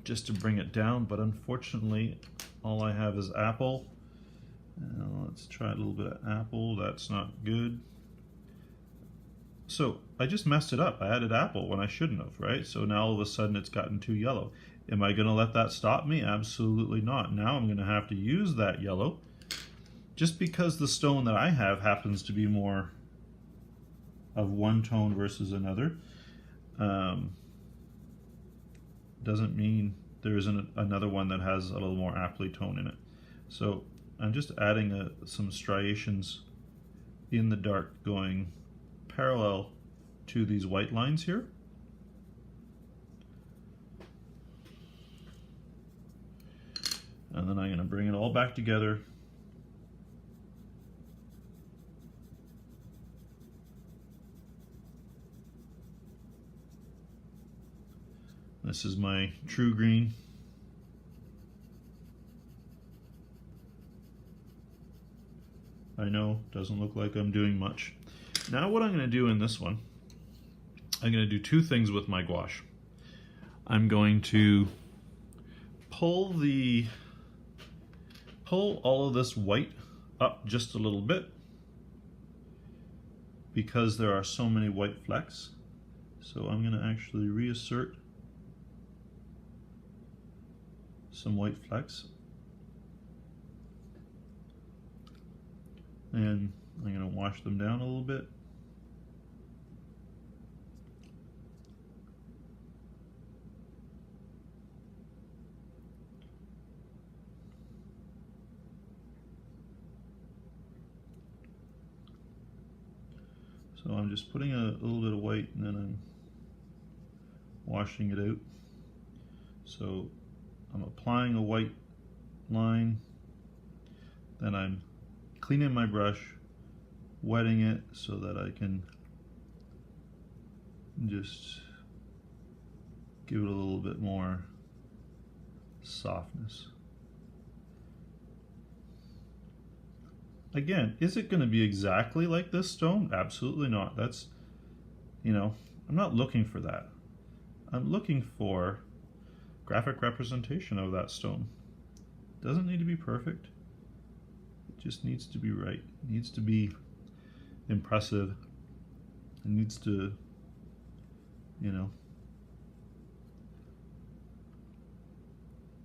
just to bring it down, but unfortunately all I have is apple. Let's try a little bit of apple. That's not good. So I just messed it up. I added apple when I shouldn't have, right? So now all of a sudden it's gotten too yellow. Am I going to let that stop me? Absolutely not. Now I'm going to have to use that yellow. Just because the stone that I have happens to be more of one tone versus another, doesn't mean there isn't another one that has a little more aptly tone in it. So I'm just adding some striations in the dark going parallel to these white lines here. And then I'm going to bring it all back together. This is my true green. I know, doesn't look like I'm doing much. Now what I'm going to do in this one, I'm going to do two things with my gouache. I'm going to pull all of this white up just a little bit because there are so many white flecks. So I'm going to actually reassert some white flecks. And I'm going to wash them down a little bit. So I'm just putting a little bit of white and then I'm washing it out. So I'm applying a white line, then I'm cleaning my brush, wetting it so that I can just give it a little bit more softness. Again, is it going to be exactly like this stone? Absolutely not. That's, I'm not looking for that. I'm looking for graphic representation of that stone. It doesn't need to be perfect. It just needs to be right. It needs to be impressive. It needs to,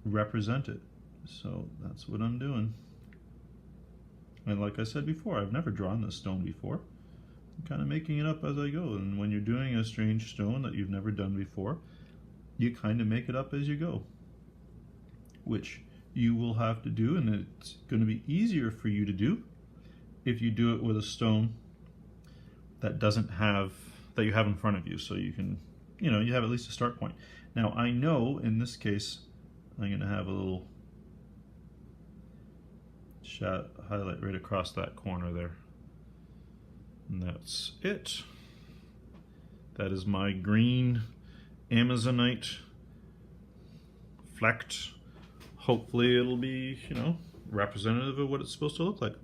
represent it. So that's what I'm doing. And like I said before, I've never drawn this stone before. I'm kind of making it up as I go. And when you're doing a strange stone that you've never done before, you kind of make it up as you go, which you will have to do, and it's going to be easier for you to do if you do it with a stone that you have in front of you, so you can, you have at least a start point. Now I know in this case I'm going to have a little highlight right across that corner there, and that's it. That is my green Amazonite flecked. Hopefully it'll be, representative of what it's supposed to look like.